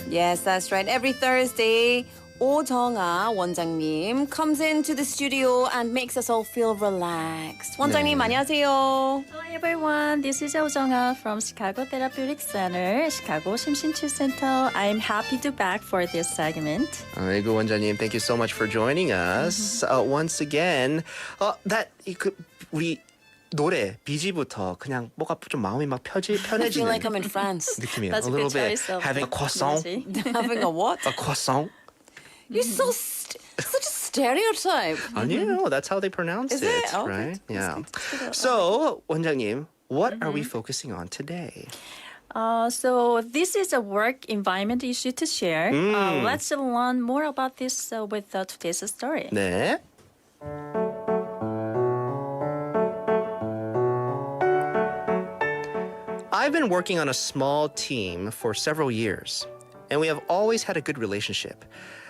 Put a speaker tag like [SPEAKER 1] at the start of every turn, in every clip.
[SPEAKER 1] Yes, that's right. Every Thursday, 오정아 원장님 comes into the studio and makes us all feel relaxed. 원장님,
[SPEAKER 2] 네.
[SPEAKER 1] 안녕하세요.
[SPEAKER 3] Hi everyone, this is 오정아 from Chicago Therapeutic Center, Chicago 심신치 Center. I'm happy to be back for this segment.
[SPEAKER 2] 아이고 원장님, thank you so much for joining us once again. 우리 노래 비지부터 그냥 뭐가 좀 마음이 막
[SPEAKER 1] I feel
[SPEAKER 2] 편해지는
[SPEAKER 1] like I'm in France.
[SPEAKER 2] 느낌이에요.
[SPEAKER 3] That's
[SPEAKER 2] a
[SPEAKER 3] a
[SPEAKER 2] little
[SPEAKER 3] good
[SPEAKER 2] bit
[SPEAKER 3] choice of
[SPEAKER 2] having a croissant.
[SPEAKER 3] music.
[SPEAKER 1] Having a what?
[SPEAKER 2] A croissant?
[SPEAKER 1] You're so such a stereotype.
[SPEAKER 2] 아니에요. That's how they pronounce
[SPEAKER 1] Is
[SPEAKER 2] it,
[SPEAKER 1] it? Okay.
[SPEAKER 2] right? Yeah. So, 원장님, what are we focusing on today?
[SPEAKER 3] So this is a work environment issue to share. Let's learn more about this with today's story.
[SPEAKER 2] 네. I've been working on a small team for several years, and we have always had a good relationship.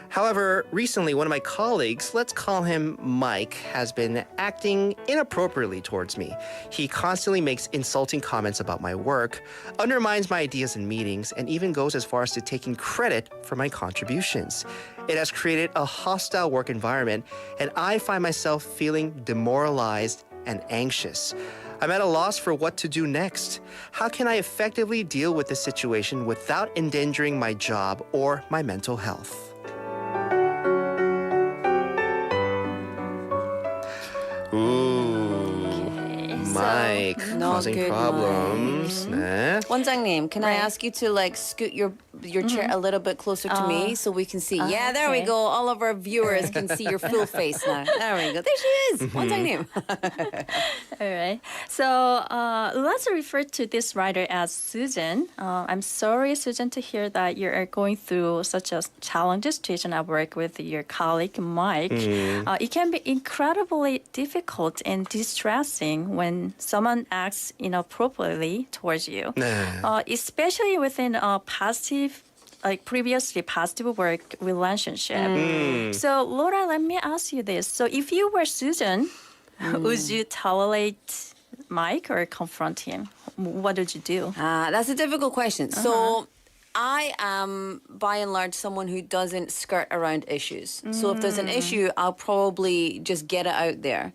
[SPEAKER 2] However, recently one of my colleagues, let's call him Mike, has been acting inappropriately towards me. He constantly makes insulting comments about my work, undermines my ideas in meetings, and even goes as far as to taking credit for my contributions. It has created a hostile work environment, and I find myself feeling demoralized and anxious. I'm at a loss for what to do next. How can I effectively deal with this situation without endangering my job or my mental health? Mike,
[SPEAKER 1] Not
[SPEAKER 2] causing
[SPEAKER 1] good,
[SPEAKER 2] problems. 네.
[SPEAKER 1] 원장님, can I
[SPEAKER 3] Right.
[SPEAKER 1] ask you to like scoot your chair a little bit closer to me so we can see? Yeah, there we
[SPEAKER 3] okay.
[SPEAKER 1] go. All of our viewers can see your full face now. There we go. There she is. 원장님.
[SPEAKER 3] All right. So let's refer to this writer as Susan. I'm sorry, Susan, to hear that you are going through such a challenging situation at work with your colleague, Mike. It can be incredibly difficult and distressing when someone acts inappropriately towards you,
[SPEAKER 2] 네.
[SPEAKER 3] especially within a positive like previously positive work relationship. So Laura, let me ask you this. So if you were Susan, would you tolerate Mike or confront him? What would you do?
[SPEAKER 1] That's a difficult question. So I am, by and large, someone who doesn't skirt around issues. So if there's an issue, I'll probably just get it out there.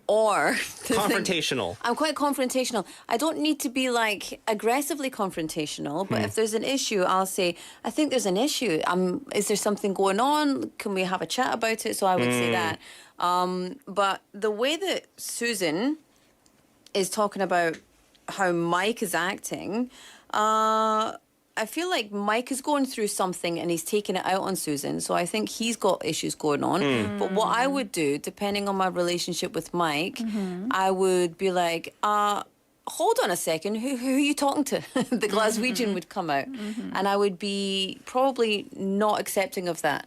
[SPEAKER 1] Or
[SPEAKER 2] Confrontational.
[SPEAKER 1] I'm quite confrontational. I don't need to be like aggressively confrontational, but if there's an issue, I'll say, I think there's an issue. Is there something going on? Can we have a chat about it? So I would say that. But the way that Susan is talking about how Mike is acting, I feel like Mike is going through something and he's taking it out on Susan. So I think he's got issues going on. But what I would do, depending on my relationship with Mike, I would be like, hold on a second, who are you talking to? The Glaswegian would come out. And I would be probably not accepting of that.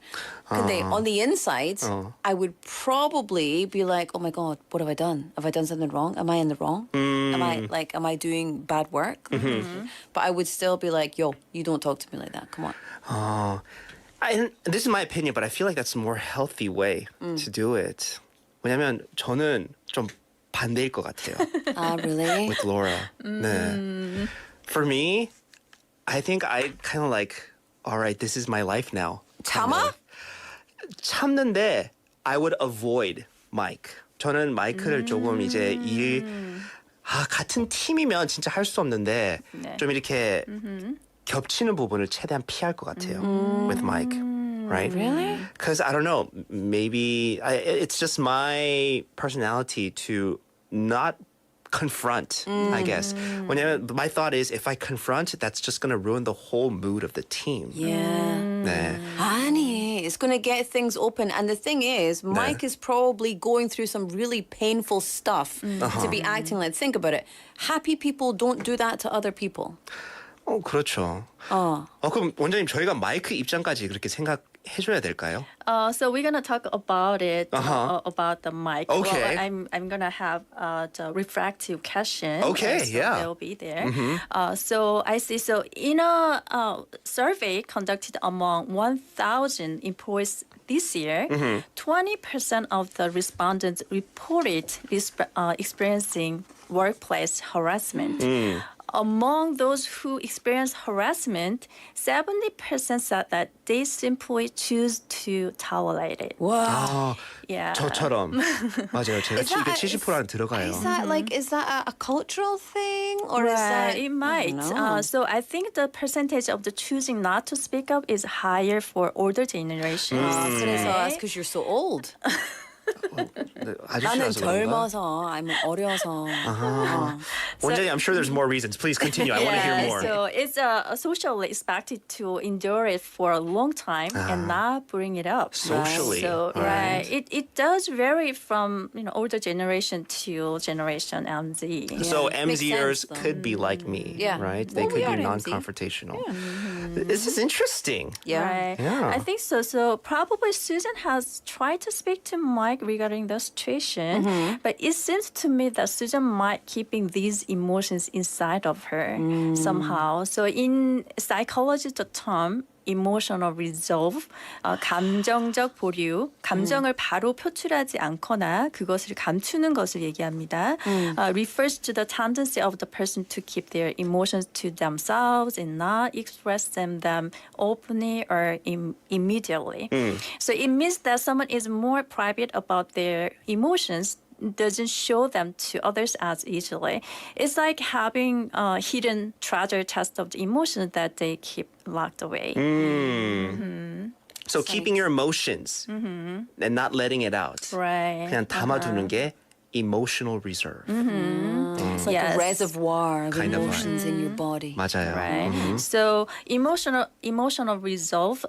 [SPEAKER 1] On the inside, I would probably be like, oh my God, what have I done? Have I done something wrong? Am I in the wrong? Am I doing bad work? But I would still be like, yo, you don't talk to me like that. Come on.
[SPEAKER 2] And this is my opinion, but I feel like that's a more healthy way to do it. 왜냐면 저는 좀 반대일 것 같아요.
[SPEAKER 1] Really?
[SPEAKER 2] With Laura. 네. For me, I think I kind of like, all right, this is my life now.
[SPEAKER 1] 참아?
[SPEAKER 2] 참는데 I would avoid Mike. 저는 마이크를 조금 이제 같은 팀이면 진짜 할 수 없는데
[SPEAKER 3] 네.
[SPEAKER 2] 좀 이렇게 겹치는 부분을 최대한 피할 것 같아요. With Mike. Right?
[SPEAKER 1] Really?
[SPEAKER 2] Because I don't know, maybe it's just my personality to not confront, I guess. 왜냐면 my thought is if I confront, that's just going to ruin the whole mood of the team.
[SPEAKER 1] Yeah.
[SPEAKER 2] 네.
[SPEAKER 1] Honey, it's going to get things open. And the thing is, Mike is probably going through some really painful stuff to be acting like. Think about it. Happy people don't do that to other people.
[SPEAKER 2] 그렇죠. 그럼 원장님 저희가 마이크 입장까지 그렇게 생각해줘야 될까요?
[SPEAKER 3] So we're gonna talk about it about the mic.
[SPEAKER 2] Okay.
[SPEAKER 3] Well, I'm gonna have the refractive question.
[SPEAKER 2] Okay,
[SPEAKER 3] so
[SPEAKER 2] yeah.
[SPEAKER 3] they'll be there. So I see. So in a survey conducted among 1,000 employees this year, 20% of the respondents reported experiencing workplace harassment. among those who experience harassment, 70% said that they simply choose to tolerate it.
[SPEAKER 2] 아,
[SPEAKER 3] Yeah.
[SPEAKER 2] 저처럼. 맞아요. 제가
[SPEAKER 1] Is that
[SPEAKER 2] 이게
[SPEAKER 1] a-
[SPEAKER 2] 70% 안에 들어가요.
[SPEAKER 1] Is that like is that a cultural thing or is
[SPEAKER 3] Right,
[SPEAKER 1] that
[SPEAKER 3] it might.
[SPEAKER 1] I don't know.
[SPEAKER 3] So I think the percentage of the choosing not to speak up is higher for older generations.
[SPEAKER 1] 그래서
[SPEAKER 3] right?
[SPEAKER 1] that's because you're so old.
[SPEAKER 2] 네,
[SPEAKER 1] 나는
[SPEAKER 2] 아저씨라서 그런가?
[SPEAKER 1] 젊어서, I'm 어려서.
[SPEAKER 2] 원장님, I'm sure there's more reasons. Please continue. I want to hear more.
[SPEAKER 3] So it's socially expected to endure it for a long time and not bring it up.
[SPEAKER 2] Socially,
[SPEAKER 3] So
[SPEAKER 2] all right.
[SPEAKER 3] it does vary from older generation to generation MZ.
[SPEAKER 2] So
[SPEAKER 1] makes
[SPEAKER 2] MZers
[SPEAKER 1] sense, though.
[SPEAKER 2] could be like me,
[SPEAKER 1] Yeah.
[SPEAKER 2] right? They
[SPEAKER 1] Well, we
[SPEAKER 2] could be
[SPEAKER 1] are MZ.
[SPEAKER 2] non-confrontational. This is interesting.
[SPEAKER 1] Yeah.
[SPEAKER 3] Right.
[SPEAKER 2] Yeah.
[SPEAKER 3] I think so. So probably Susan has tried to speak to Mike regarding the situation, but it seems to me that Susan might keeping these emotions inside of her somehow. So in psychology, the term emotional resolve, 감정적 보류, 감정을 바로 표출하지 않거나 그것을 감추는 것을 얘기합니다. Refers to the tendency of the person to keep their emotions to themselves and not express them openly or immediately. So it means that someone is more private about their emotions, doesn't show them to others as easily. It's like having a hidden treasure chest of the emotions that they keep locked away.
[SPEAKER 2] So keeping your emotions and not letting it out.
[SPEAKER 3] Right.
[SPEAKER 2] 그냥 담아두는 게 emotional reserve.
[SPEAKER 1] It's like
[SPEAKER 3] Yes.
[SPEAKER 1] a reservoir of
[SPEAKER 2] Kind of
[SPEAKER 1] emotions in your body.
[SPEAKER 2] 맞아요.
[SPEAKER 3] Right. So emotional resolve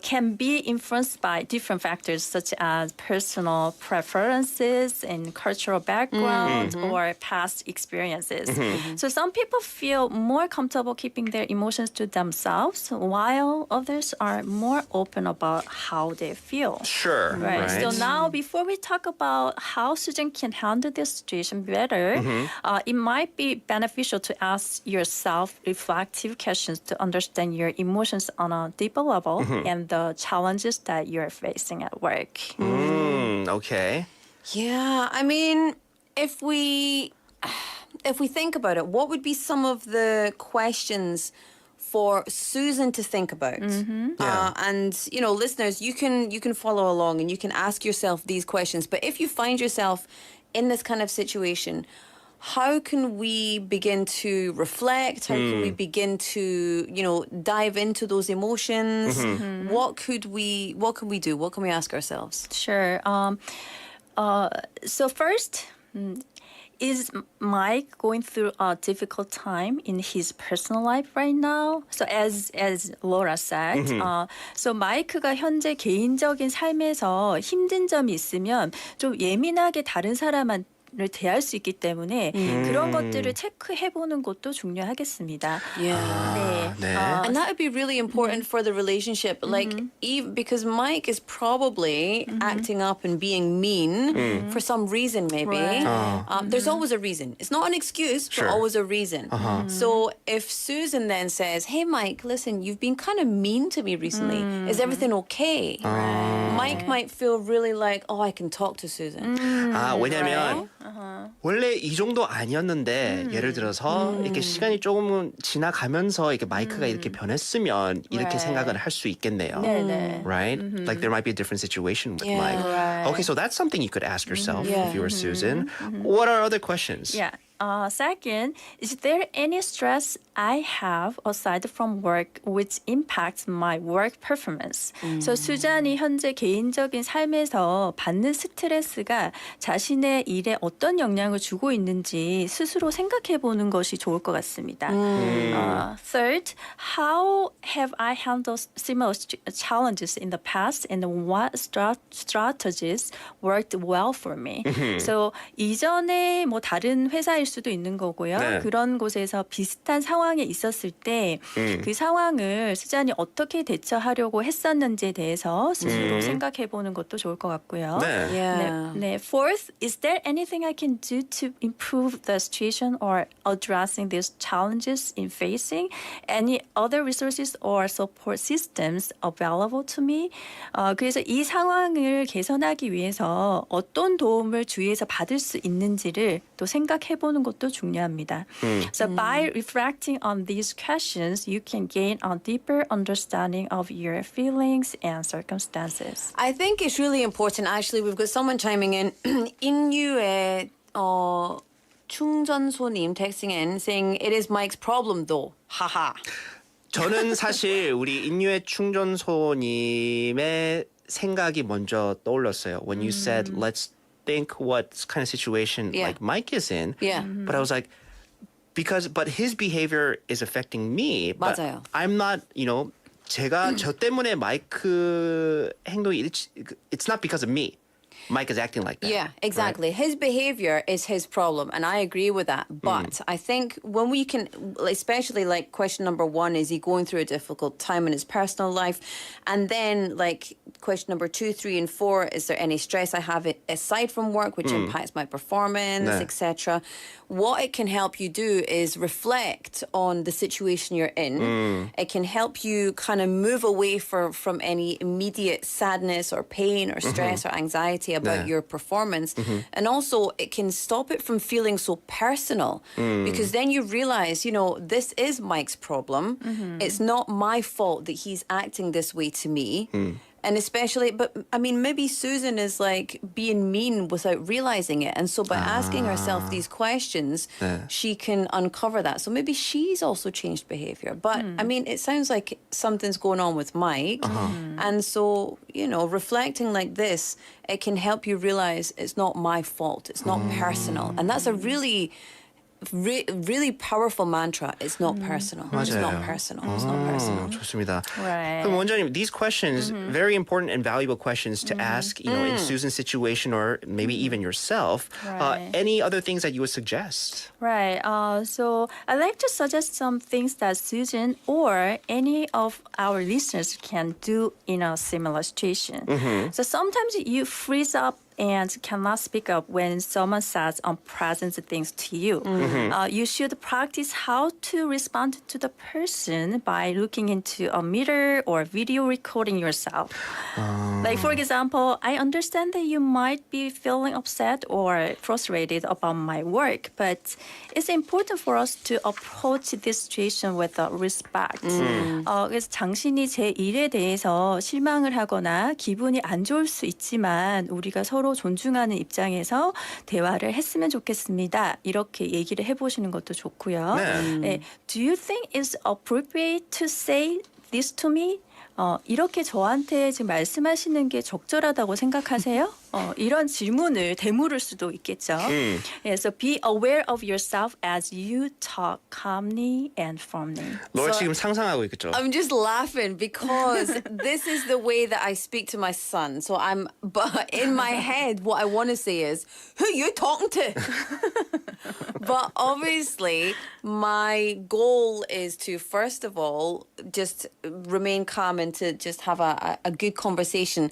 [SPEAKER 3] can be influenced by different factors such as personal preferences and cultural background or past experiences. So some people feel more comfortable keeping their emotions to themselves while others are more open about how they feel.
[SPEAKER 2] Sure.
[SPEAKER 3] Right. So now, before we talk about how Susan can handle this situation better, it might be beneficial to ask yourself reflective questions to understand your emotions on a deeper level and the challenges that you're facing at work.
[SPEAKER 2] Okay.
[SPEAKER 1] Yeah, I mean, if we think about it, what would be some of the questions for Susan to think about?
[SPEAKER 2] Yeah.
[SPEAKER 1] And listeners, you can follow along and you can ask yourself these questions. But if you find yourself in this kind of situation, how can we begin to reflect? How can we begin to, dive into those emotions? What can we do? What can we ask ourselves?
[SPEAKER 3] Sure. So first, is Mike going through a difficult time in his personal life right now? So as Laura said, so 마이크가 현재 개인적인 삶에서 힘든 점이 있으면 좀 예민하게 다른 사람한테 를 대할 수 있기 때문에 그런 것들을 체크해 보는 것도 중요하겠습니다.
[SPEAKER 1] Yeah.
[SPEAKER 3] 네.
[SPEAKER 1] And that would be really important for the relationship. Like, even because Mike is probably acting up and being mean for some reason, maybe.
[SPEAKER 3] Right.
[SPEAKER 1] There's always a reason. It's not an excuse,
[SPEAKER 2] Sure.
[SPEAKER 1] but always a reason. So if Susan then says, "Hey, Mike, listen, you've been kind of mean to me recently. Is everything okay?" Mike might feel really like, "Oh, I can talk to Susan."
[SPEAKER 2] 아, 왜냐면 원래 이 정도 아니었는데 예를 들어서 이렇게 시간이 조금 지나가면서 이렇게 마이크가 이렇게 변했으면 이렇게
[SPEAKER 3] Right.
[SPEAKER 2] 생각을 할 수 있겠네요.
[SPEAKER 3] 네네.
[SPEAKER 2] Right? Like there might be a different situation with
[SPEAKER 1] Yeah.
[SPEAKER 2] Mike.
[SPEAKER 3] Right.
[SPEAKER 2] Okay, so that's something you could ask yourself
[SPEAKER 1] Yeah.
[SPEAKER 2] if you were Susan. What are other questions?
[SPEAKER 3] Yeah. Second, is there any stress I have aside from work which impacts my work performance? So 수잔이 현재 개인적인 삶에서 받는 스트레스가 자신의 일에 어떤 영향을 주고 있는지 스스로 생각해 보는 것이 좋을 것 같습니다. Third, how have I handled similar challenges in the past and what strategies worked well for me? So 이전에 뭐 다른 회사일 수도 있는 거고요.
[SPEAKER 2] 네.
[SPEAKER 3] 그런 곳에서 비슷한 상황에 있었을 때 그 상황을 수잔이 어떻게 대처하려고 했었는지에 대해서 스스로 생각해 보는 것도 좋을 것 같고요.
[SPEAKER 2] 네.
[SPEAKER 1] Yeah.
[SPEAKER 3] 네. Fourth, is there anything I can do to improve the situation or addressing these challenges in facing? Any other resources or support systems available to me? 그래서 이 상황을 개선하기 위해서 어떤 도움을 주위에서 받을 수 있는지를 또 생각해 보는 해보는 것도 중요합니다. So by reflecting on these questions, you can gain a deeper understanding of your feelings and circumstances.
[SPEAKER 1] I think it's really important. Actually, we've got someone chiming in. 인유의 충전소님 texting in saying it is Mike's problem though. Haha.
[SPEAKER 2] 저는 사실 우리 인류의 충전소님의 생각이 먼저 떠올랐어요. When you said, let's think what kind of situation
[SPEAKER 1] Yeah.
[SPEAKER 2] like Mike is in.
[SPEAKER 1] Yeah.
[SPEAKER 2] But I was like, but his behavior is affecting me. But
[SPEAKER 1] 맞아요.
[SPEAKER 2] I'm not, 제가 저 때문에 마이크 행동이 it's not because of me. Mike is acting like that.
[SPEAKER 1] Yeah, exactly.
[SPEAKER 2] Right?
[SPEAKER 1] His behavior is his problem, and I agree with that. But I think when we can, especially like question number 1, is he going through a difficult time in his personal life? And then like question number 2, 3, and 4, is there any stress I have aside from work which impacts my performance,
[SPEAKER 2] 네.
[SPEAKER 1] etc.? What it can help you do is reflect on the situation you're in. It can help you kind of move away from any immediate sadness or pain or stress or anxiety about
[SPEAKER 2] 네.
[SPEAKER 1] your performance. And also it can stop it from feeling so personal because then you realize, this is Mike's problem. It's not my fault that he's acting this way to me. And especially, but I mean, maybe Susan is like being mean without realizing it. And so by asking herself these questions,
[SPEAKER 2] 네.
[SPEAKER 1] she can uncover that. So maybe she's also changed behavior. But I mean, it sounds like something's going on with Mike. And so, reflecting like this, it can help you realize it's not my fault. It's not personal. And that's a really powerful mantra. It's not personal. It's not
[SPEAKER 2] 맞아요.
[SPEAKER 1] personal. It's not personal.
[SPEAKER 2] 좋습니다.
[SPEAKER 3] Right.
[SPEAKER 2] 그럼 원장님, these questions, very important and valuable questions to ask, in Susan's situation or maybe even yourself.
[SPEAKER 3] Right.
[SPEAKER 2] Any other things that you would suggest?
[SPEAKER 3] Right. So I'd like to suggest some things that Susan or any of our listeners can do in a similar situation. So sometimes you freeze up and cannot speak up when someone says unpleasant things to you. You should practice how to respond to the person by looking into a mirror or video recording yourself. Like, for example, I understand that you might be feeling upset or frustrated about my work, but it's important for us to approach this situation with respect. 그래서 당신이 제 일에 대해서 실망을 하거나 기분이 안 좋을 수 있지만 우리가 서로 존중하는 입장에서 대화를 했으면 좋겠습니다. 이렇게 얘기를 해보시는 것도 좋고요.
[SPEAKER 2] 네.
[SPEAKER 3] Do you think it's appropriate to say this to me? 이렇게 저한테 지금 말씀하시는 게 적절하다고 생각하세요? 이런 질문을 되물을 수도 있겠죠. So be aware of yourself as you talk calmly and firmly.
[SPEAKER 2] 롤
[SPEAKER 1] So-
[SPEAKER 2] 지금 상상하고 있겠죠?
[SPEAKER 1] I'm just laughing because this is the way that I speak to my son. So but in my head, what I want to say is, who you talking to? But obviously, my goal is to, first of all, just remain calm and to just have a good conversation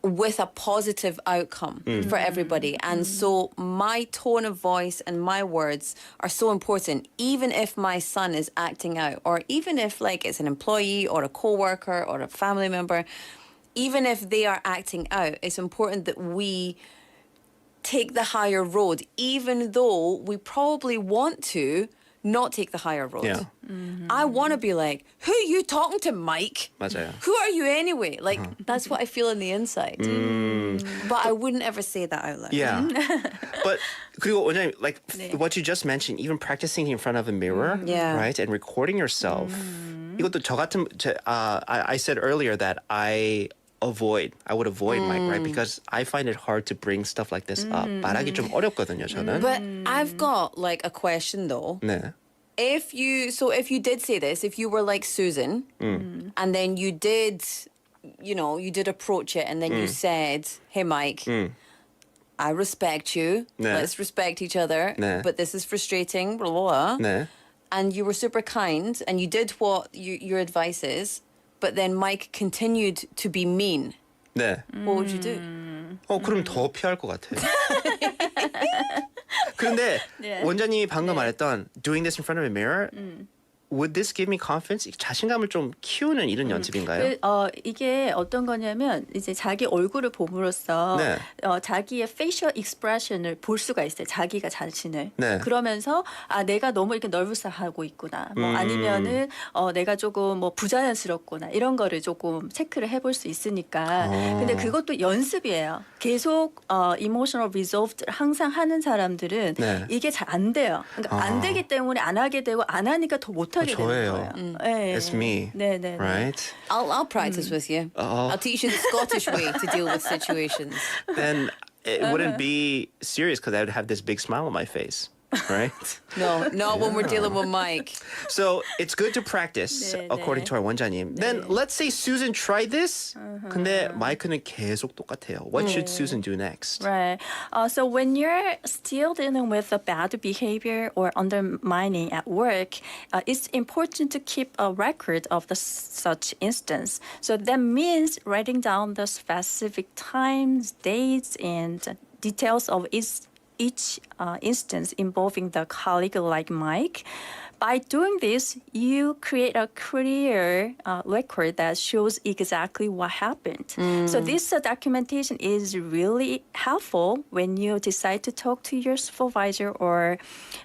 [SPEAKER 1] with a positive outcome for everybody. And so my tone of voice and my words are so important, even if my son is acting out, or even if like it's an employee or a coworker or a family member, even if they are acting out, it's important that we take the higher road, even though we probably want to not take the higher road.
[SPEAKER 2] Yeah.
[SPEAKER 1] I want to be like, who are you talking to, Mike?
[SPEAKER 2] 맞아요.
[SPEAKER 1] Who are you anyway? Like, that's what I feel in the inside. But I wouldn't ever say that out loud.
[SPEAKER 2] Yeah. But 그리고 원장님, like what you just mentioned, even practicing in front of a mirror,
[SPEAKER 1] Yeah.
[SPEAKER 2] right, and recording yourself. 이것도 저 같은 I said earlier that I would avoid Mike, right? Because I find it hard to bring stuff like this up. 말하기 좀 어렵거든요, 저는.
[SPEAKER 1] But I've got like a question though.
[SPEAKER 2] 네.
[SPEAKER 1] If you did say this, if you were like Susan, and then you did approach it, and then you said, "Hey, Mike, I respect you.
[SPEAKER 2] 네.
[SPEAKER 1] Let's respect each other.
[SPEAKER 2] 네.
[SPEAKER 1] But this is frustrating." Blah blah. Blah.
[SPEAKER 2] 네.
[SPEAKER 1] And you were super kind, and you did what your advice is. But then Mike continued to be mean.
[SPEAKER 2] 네.
[SPEAKER 1] What would you do?
[SPEAKER 2] 그럼 더 피할 것 같아요. 그런데
[SPEAKER 3] 네.
[SPEAKER 2] 원장님이 방금 말했던 doing this in front of a mirror, would this give me confidence? 자신감을 좀 키우는 이런 연습인가요?
[SPEAKER 3] 이게 어떤 거냐면 이제 자기 얼굴을 봄으로써
[SPEAKER 2] 네.
[SPEAKER 3] 자기의 facial expression을 볼 수가 있어요. 자기가 자신을.
[SPEAKER 2] 네.
[SPEAKER 3] 그러면서 내가 너무 이렇게 nervous하고 있구나. 뭐 아니면은 내가 조금 뭐 부자연스럽구나. 이런 거를 조금 체크를 해볼 수 있으니까. 근데 그것도 연습이에요. 계속 emotional resolved를 항상 하는 사람들은
[SPEAKER 2] 네.
[SPEAKER 3] 이게 잘 안 돼요. 그러니까 안 되기 때문에 안 하게 되고 안 하니까 더 못하게 되는
[SPEAKER 2] 저예요.
[SPEAKER 3] 거예요. 네.
[SPEAKER 2] It's me.
[SPEAKER 3] 네.
[SPEAKER 2] Right?
[SPEAKER 1] I'll practice with you. I'll teach you the Scottish way to deal with situations.
[SPEAKER 2] Then it wouldn't be serious because I would have this big smile on my face. Right?
[SPEAKER 1] No, not when we're dealing with Mike.
[SPEAKER 2] So it's good to practice
[SPEAKER 3] 네,
[SPEAKER 2] according to our 원장님. Then let's say Susan tried this. 근데 마이크는 계속 똑같아요. What should Susan do next?
[SPEAKER 3] Right. So when you're still dealing with a bad behavior or undermining at work, it's important to keep a record of such instance. So that means writing down the specific times, dates, and details of each instance involving the colleague like Mike. By doing this, you create a clear record that shows exactly what happened. So this documentation is really helpful when you decide to talk to your supervisor or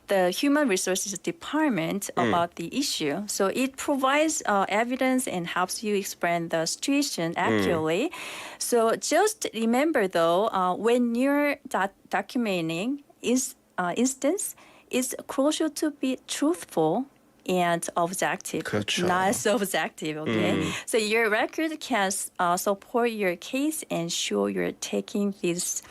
[SPEAKER 3] the human resources department about the issue. So it provides evidence and helps you explain the situation accurately. So just remember though, when you're documenting instance, it's crucial to be truthful and objective,
[SPEAKER 2] 그렇죠.
[SPEAKER 3] not subjective. Okay, so your record can support your case and show you're taking this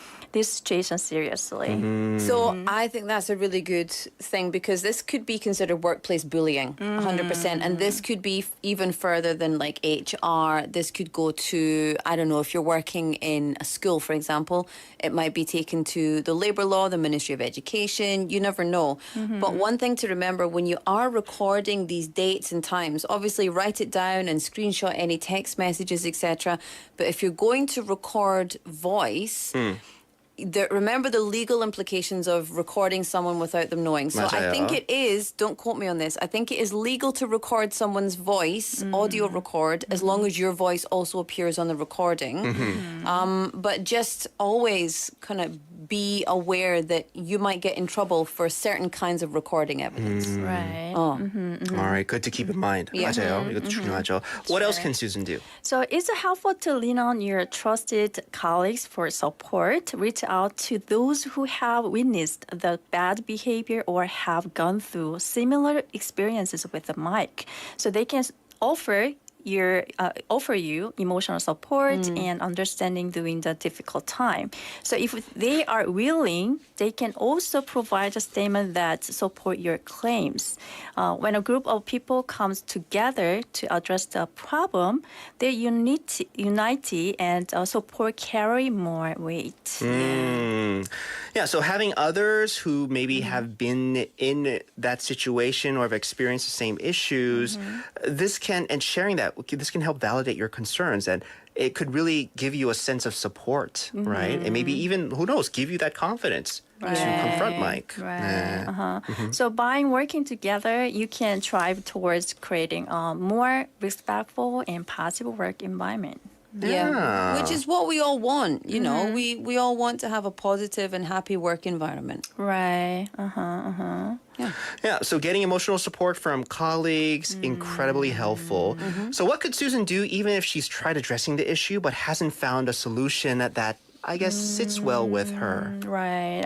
[SPEAKER 3] situation seriously.
[SPEAKER 1] So I think that's a really good thing because this could be considered workplace bullying, 100%. And this could be even further than like HR. This could go to, I don't know, if you're working in a school, for example, it might be taken to the Labour Law, the Ministry of Education. You never know. But one thing to remember when you are recording these dates and times, obviously write it down and screenshot any text messages, etc. But if you're going to record voice, remember the legal implications of recording someone without them knowing. So I
[SPEAKER 2] 맞아요.
[SPEAKER 1] think it is, don't quote me on this, I think it is legal to record someone's voice, audio record, as long as your voice also appears on the recording. But just always kind of be aware that you might get in trouble for certain kinds of recording evidence.
[SPEAKER 3] Right.
[SPEAKER 2] All right, good to keep in mind.
[SPEAKER 1] Yeah.
[SPEAKER 2] 맞아요. 이것도 중요하죠. What else can Susan do?
[SPEAKER 3] So it's helpful to lean on your trusted colleagues for support. Reach out to those who have witnessed the bad behavior or have gone through similar experiences with the mic. So they can offer you emotional support and understanding during the difficult time. So if they are willing, they can also provide a statement that support your claims. When a group of people comes together to address the problem, their unity and support carry more weight.
[SPEAKER 2] Yeah, so having others who maybe have been in that situation or have experienced the same issues, this can, and sharing that, this can help validate your concerns, and it could really give you a sense of support, right? And maybe even, who knows, give you that confidence to confront Mike.
[SPEAKER 3] Right.
[SPEAKER 2] 네.
[SPEAKER 3] So by working together, you can strive towards creating a more respectful and positive work environment.
[SPEAKER 2] Yeah.
[SPEAKER 1] Which is what we all want, you know. We all want to have a positive and happy work environment.
[SPEAKER 3] Right.
[SPEAKER 2] Yeah, so getting emotional support from colleagues, incredibly helpful. So what could Susan do even if she's tried addressing the issue but hasn't found a solution that I guess sits well with her?
[SPEAKER 3] Right.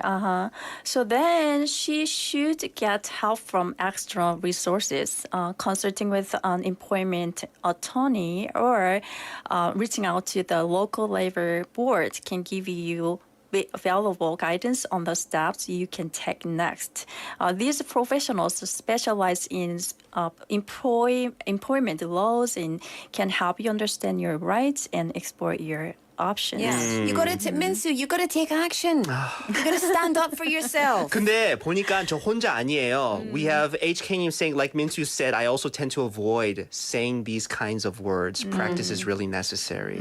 [SPEAKER 3] So then she should get help from external resources, consulting with an employment attorney or reaching out to the local labor board can give you valuable guidance on the steps you can take next. These professionals specialize in employment laws and can help you understand your rights and explore your options.
[SPEAKER 1] Yeah. You got to, Minsu, you got to take action. You got to stand up for yourself.
[SPEAKER 2] 근데 보니까 저 혼자 아니에요. We have HK님 saying, like Minsu said, I also tend to avoid saying these kinds of words. Practice is really necessary.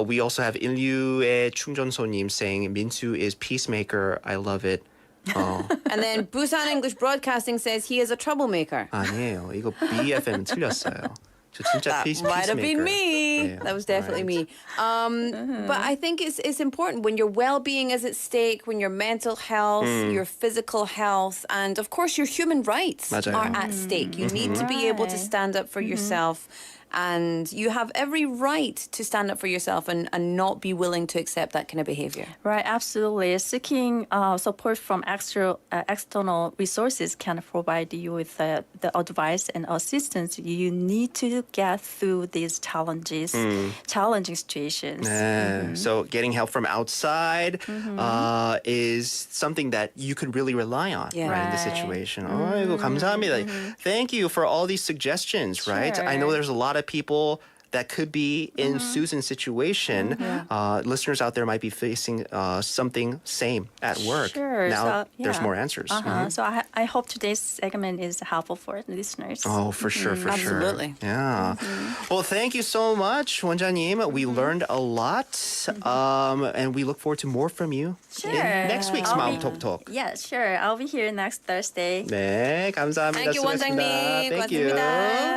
[SPEAKER 2] We also have 인류의 충전소님 saying, Minsu is peacemaker. I love it.
[SPEAKER 1] And then Busan English Broadcasting says he is a troublemaker.
[SPEAKER 2] 아니에요. 이거 BFM 틀렸어요. 저 진짜
[SPEAKER 1] That might have been me.
[SPEAKER 2] Yeah,
[SPEAKER 1] That was definitely
[SPEAKER 2] right.
[SPEAKER 1] me. But I think it's important when your well-being is at stake, when your mental health, your physical health, and of course your human rights
[SPEAKER 2] 맞아요.
[SPEAKER 1] are at stake. You need to be able to stand up for yourself. And you have every right to stand up for yourself and not be willing to accept that kind of behavior.
[SPEAKER 3] Right, absolutely. Seeking support from external resources can provide you with the advice and assistance you need to get through these challenging situations.
[SPEAKER 2] 네. So getting help from outside is something that you could really rely on
[SPEAKER 1] Yeah.
[SPEAKER 2] right, in this
[SPEAKER 3] Right.
[SPEAKER 2] situation. 아이고, 감사합니다. Thank you for all these suggestions, right? I know
[SPEAKER 3] Sure.
[SPEAKER 2] there's a lot of people that could be in Susan's situation. Listeners out there might be facing something same at work.
[SPEAKER 3] Sure.
[SPEAKER 2] Now
[SPEAKER 3] So,
[SPEAKER 2] there's
[SPEAKER 3] yeah.
[SPEAKER 2] more answers.
[SPEAKER 3] So I hope today's segment is helpful for listeners.
[SPEAKER 2] Oh, for sure, for
[SPEAKER 1] Absolutely.
[SPEAKER 2] sure. Yeah. Well, thank you so much, 원장님. We learned a lot, and we look forward to more from you in next week's 마음톡톡.
[SPEAKER 3] Yeah, sure. I'll be here next Thursday.
[SPEAKER 2] 네, 감사합니다.
[SPEAKER 1] Thank you,
[SPEAKER 2] 수고했습니다.
[SPEAKER 1] 원장님.
[SPEAKER 2] Thank you.
[SPEAKER 1] 고맙습니다.